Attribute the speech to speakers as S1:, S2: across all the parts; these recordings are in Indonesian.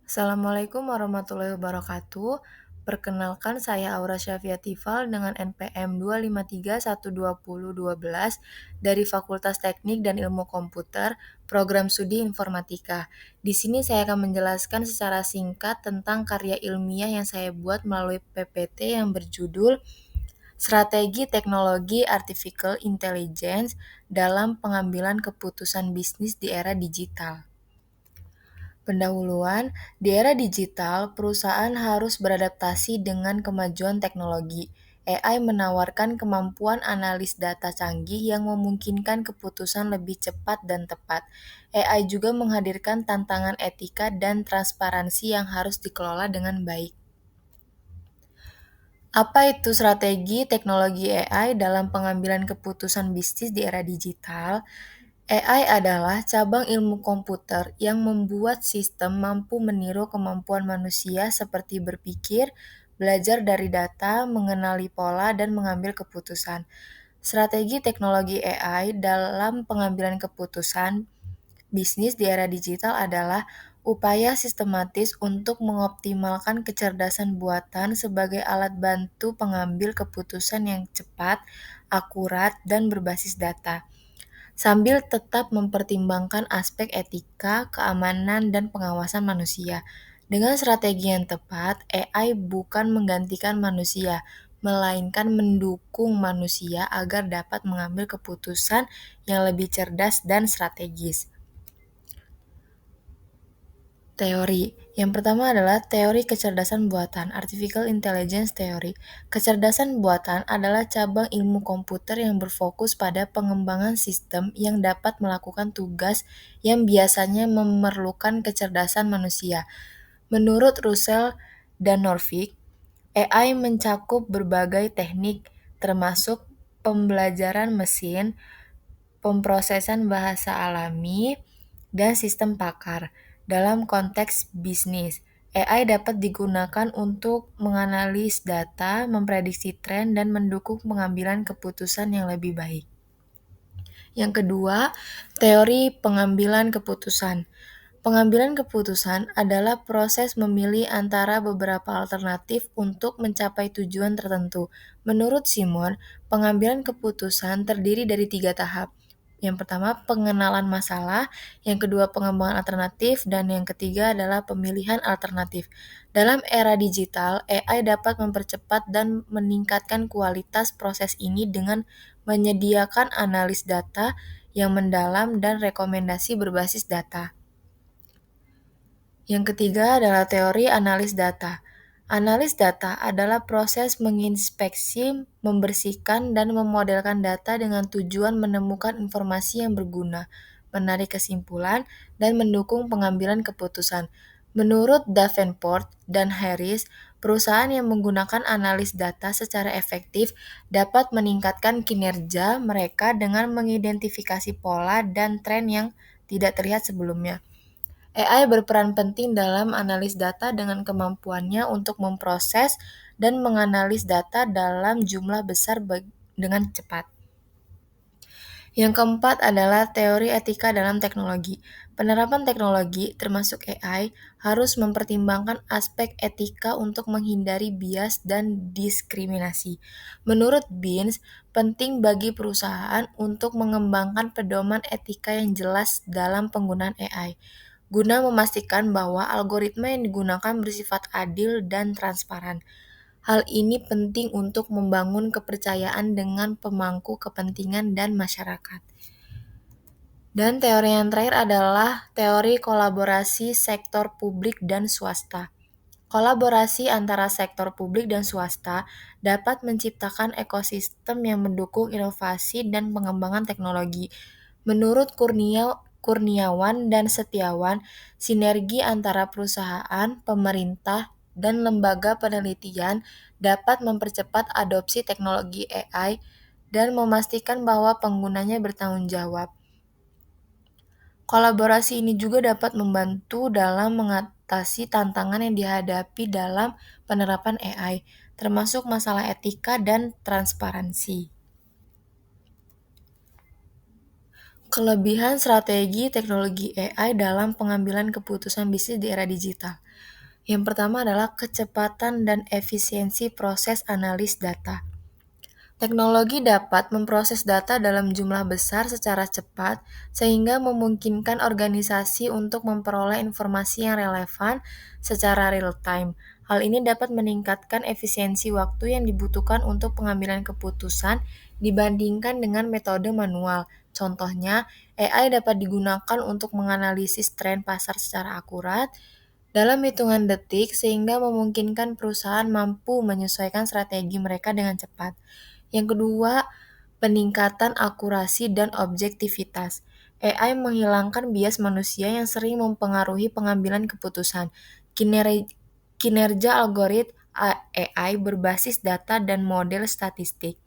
S1: Assalamualaikum warahmatullahi wabarakatuh. Perkenalkan saya Aura Syafia Tifal dengan NPM 2531212 dari Fakultas Teknik dan Ilmu Komputer, Program Studi Informatika. Di sini saya akan menjelaskan secara singkat tentang karya ilmiah yang saya buat melalui PPT yang berjudul Strategi Teknologi Artificial Intelligence dalam Pengambilan Keputusan Bisnis di Era Digital. Pendahuluan, di era digital, perusahaan harus beradaptasi dengan kemajuan teknologi. AI menawarkan kemampuan analis data canggih yang memungkinkan keputusan lebih cepat dan tepat. AI juga menghadirkan tantangan etika dan transparansi yang harus dikelola dengan baik. Apa itu strategi teknologi AI dalam pengambilan keputusan bisnis di era digital? AI adalah cabang ilmu komputer yang membuat sistem mampu meniru kemampuan manusia seperti berpikir, belajar dari data, mengenali pola, dan mengambil keputusan. Strategi teknologi AI dalam pengambilan keputusan bisnis di era digital adalah upaya sistematis untuk mengoptimalkan kecerdasan buatan sebagai alat bantu pengambil keputusan yang cepat, akurat, dan berbasis data sambil tetap mempertimbangkan aspek etika, keamanan, dan pengawasan manusia. Dengan strategi yang tepat, AI bukan menggantikan manusia, melainkan mendukung manusia agar dapat mengambil keputusan yang lebih cerdas dan strategis. Teori. Yang pertama adalah teori kecerdasan buatan, Artificial Intelligence Theory. Kecerdasan buatan adalah cabang ilmu komputer yang berfokus pada pengembangan sistem yang dapat melakukan tugas yang biasanya memerlukan kecerdasan manusia. Menurut Russell dan Norvig, AI mencakup berbagai teknik, termasuk pembelajaran mesin, pemrosesan bahasa alami, dan sistem pakar. Dalam konteks bisnis, AI dapat digunakan untuk menganalisis data, memprediksi tren, dan mendukung pengambilan keputusan yang lebih baik. Yang kedua, teori pengambilan keputusan. Pengambilan keputusan adalah proses memilih antara beberapa alternatif untuk mencapai tujuan tertentu. Menurut Simon, pengambilan keputusan terdiri dari 3 tahap. Yang pertama, pengenalan masalah, yang kedua, pengembangan alternatif, dan yang ketiga adalah pemilihan alternatif. Dalam era digital, AI dapat mempercepat dan meningkatkan kualitas proses ini dengan menyediakan analis data yang mendalam dan rekomendasi berbasis data. Yang ketiga adalah teori analis data. Analis data adalah proses menginspeksi, membersihkan, dan memodelkan data dengan tujuan menemukan informasi yang berguna, menarik kesimpulan, dan mendukung pengambilan keputusan. Menurut Davenport dan Harris, perusahaan yang menggunakan analis data secara efektif dapat meningkatkan kinerja mereka dengan mengidentifikasi pola dan tren yang tidak terlihat sebelumnya. AI berperan penting dalam analis data dengan kemampuannya untuk memproses dan menganalisis data dalam jumlah besar dengan cepat. Yang keempat adalah teori etika dalam teknologi. Penerapan teknologi, termasuk AI, harus mempertimbangkan aspek etika untuk menghindari bias dan diskriminasi. Menurut Binns, penting bagi perusahaan untuk mengembangkan pedoman etika yang jelas dalam penggunaan AI, guna memastikan bahwa algoritma yang digunakan bersifat adil dan transparan. Hal ini penting untuk membangun kepercayaan dengan pemangku kepentingan dan masyarakat. Dan teori yang terakhir adalah teori kolaborasi sektor publik dan swasta. Kolaborasi antara sektor publik dan swasta dapat menciptakan ekosistem yang mendukung inovasi dan pengembangan teknologi. Menurut Kurniawan dan Setiawan, sinergi antara perusahaan, pemerintah, dan lembaga penelitian dapat mempercepat adopsi teknologi AI dan memastikan bahwa penggunanya bertanggung jawab. Kolaborasi ini juga dapat membantu dalam mengatasi tantangan yang dihadapi dalam penerapan AI, termasuk masalah etika dan transparansi. Kelebihan strategi teknologi AI dalam pengambilan keputusan bisnis di era digital. Yang pertama adalah kecepatan dan efisiensi proses analis data. Teknologi dapat memproses data dalam jumlah besar secara cepat, sehingga memungkinkan organisasi untuk memperoleh informasi yang relevan secara real-time. Hal ini dapat meningkatkan efisiensi waktu yang dibutuhkan untuk pengambilan keputusan dibandingkan dengan metode manual. Contohnya, AI dapat digunakan untuk menganalisis tren pasar secara akurat dalam hitungan detik, sehingga memungkinkan perusahaan mampu menyesuaikan strategi mereka dengan cepat. Yang kedua, peningkatan akurasi dan objektivitas. AI menghilangkan bias manusia yang sering mempengaruhi pengambilan keputusan. Kinerja algoritma AI berbasis data dan model statistik,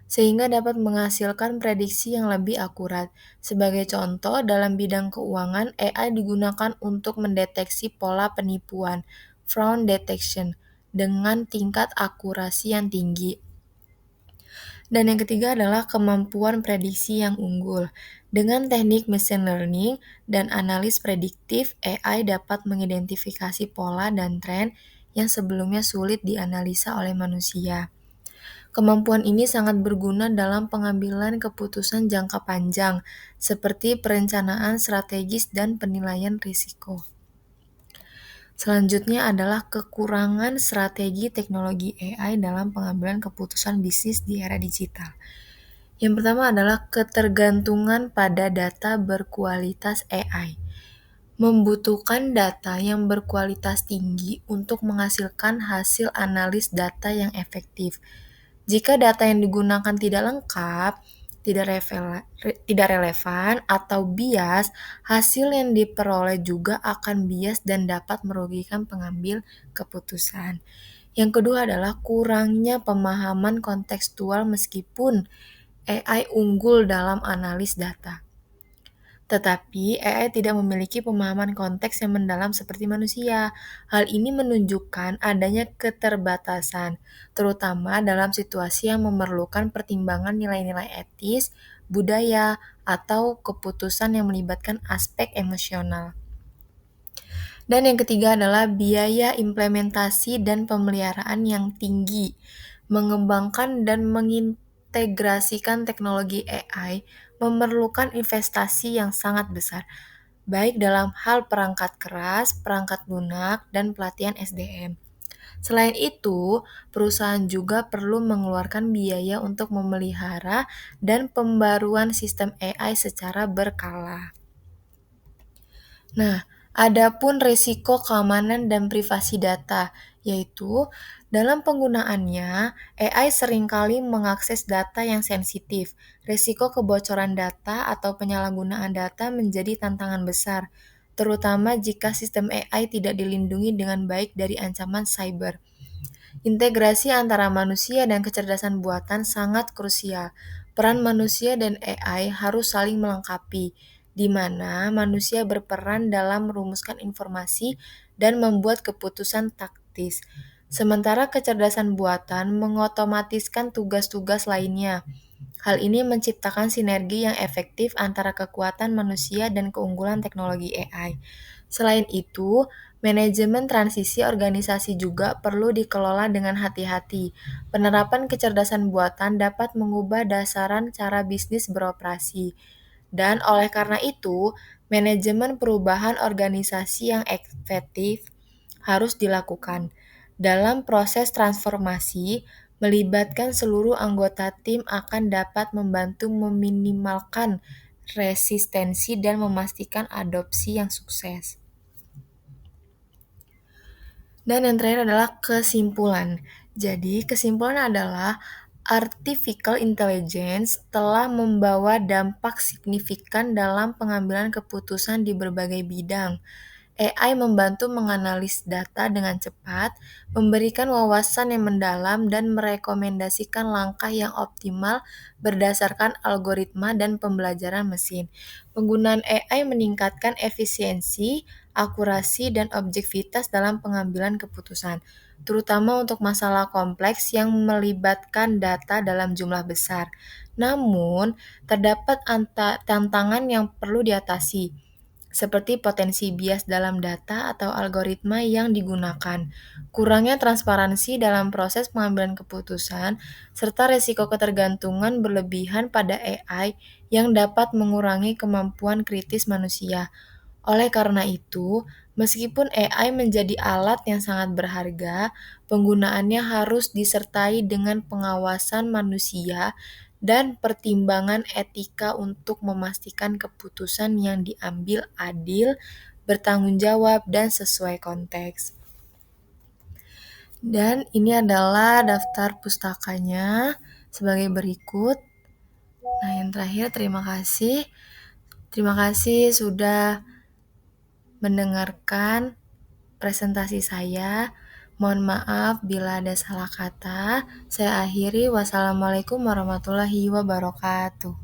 S1: sehingga dapat menghasilkan prediksi yang lebih akurat. Sebagai contoh, dalam bidang keuangan, AI digunakan untuk mendeteksi pola penipuan, fraud detection, dengan tingkat akurasi yang tinggi. Dan yang ketiga adalah kemampuan prediksi yang unggul. Dengan teknik machine learning dan analis prediktif, AI dapat mengidentifikasi pola dan tren yang sebelumnya sulit dianalisa oleh manusia. Kemampuan ini sangat berguna dalam pengambilan keputusan jangka panjang, seperti perencanaan strategis dan penilaian risiko. Selanjutnya adalah kekurangan strategi teknologi AI dalam pengambilan keputusan bisnis di era digital. Yang pertama adalah ketergantungan pada data berkualitas AI. Membutuhkan data yang berkualitas tinggi untuk menghasilkan hasil analis data yang efektif. Jika data yang digunakan tidak lengkap, tidak relevan, atau bias, hasil yang diperoleh juga akan bias dan dapat merugikan pengambil keputusan. Yang kedua adalah kurangnya pemahaman kontekstual meskipun AI unggul dalam analis data. Tetapi AI tidak memiliki pemahaman konteks yang mendalam seperti manusia. Hal ini menunjukkan adanya keterbatasan, terutama dalam situasi yang memerlukan pertimbangan nilai-nilai etis, budaya, atau keputusan yang melibatkan aspek emosional. Dan yang ketiga adalah biaya implementasi dan pemeliharaan yang tinggi. Mengembangkan dan mengintegrasikan teknologi AI memerlukan investasi yang sangat besar, baik dalam hal perangkat keras, perangkat lunak, dan pelatihan SDM. Selain itu, perusahaan juga perlu mengeluarkan biaya untuk memelihara dan pembaruan sistem AI secara berkala. Nah, adapun risiko keamanan dan privasi data, yaitu dalam penggunaannya, AI seringkali mengakses data yang sensitif. Risiko kebocoran data atau penyalahgunaan data menjadi tantangan besar, terutama jika sistem AI tidak dilindungi dengan baik dari ancaman cyber. Integrasi antara manusia dan kecerdasan buatan sangat krusial. Peran manusia dan AI harus saling melengkapi, di mana manusia berperan dalam merumuskan informasi dan membuat keputusan taktis. Sementara kecerdasan buatan mengotomatiskan tugas-tugas lainnya. Hal ini menciptakan sinergi yang efektif antara kekuatan manusia dan keunggulan teknologi AI. Selain itu, manajemen transisi organisasi juga perlu dikelola dengan hati-hati. Penerapan kecerdasan buatan dapat mengubah dasaran cara bisnis beroperasi. Dan oleh karena itu, manajemen perubahan organisasi yang efektif harus dilakukan. Dalam proses transformasi, melibatkan seluruh anggota tim akan dapat membantu meminimalkan resistensi dan memastikan adopsi yang sukses. Dan yang terakhir adalah kesimpulan. Jadi, kesimpulan adalah artificial intelligence telah membawa dampak signifikan dalam pengambilan keputusan di berbagai bidang. AI membantu menganalisis data dengan cepat, memberikan wawasan yang mendalam, dan merekomendasikan langkah yang optimal berdasarkan algoritma dan pembelajaran mesin. Penggunaan AI meningkatkan efisiensi, akurasi, dan objektivitas dalam pengambilan keputusan, terutama untuk masalah kompleks yang melibatkan data dalam jumlah besar. Namun, terdapat tantangan yang perlu diatasi, seperti potensi bias dalam data atau algoritma yang digunakan, kurangnya transparansi dalam proses pengambilan keputusan, serta risiko ketergantungan berlebihan pada AI yang dapat mengurangi kemampuan kritis manusia. Oleh karena itu, meskipun AI menjadi alat yang sangat berharga, penggunaannya harus disertai dengan pengawasan manusia dan pertimbangan etika untuk memastikan keputusan yang diambil adil, bertanggung jawab, dan sesuai konteks. Dan ini adalah daftar pustakanya sebagai berikut. Nah, yang terakhir, terima kasih. Terima kasih sudah mendengarkan presentasi saya. Mohon maaf bila ada salah kata. Saya akhiri. Wassalamualaikum warahmatullahi wabarakatuh.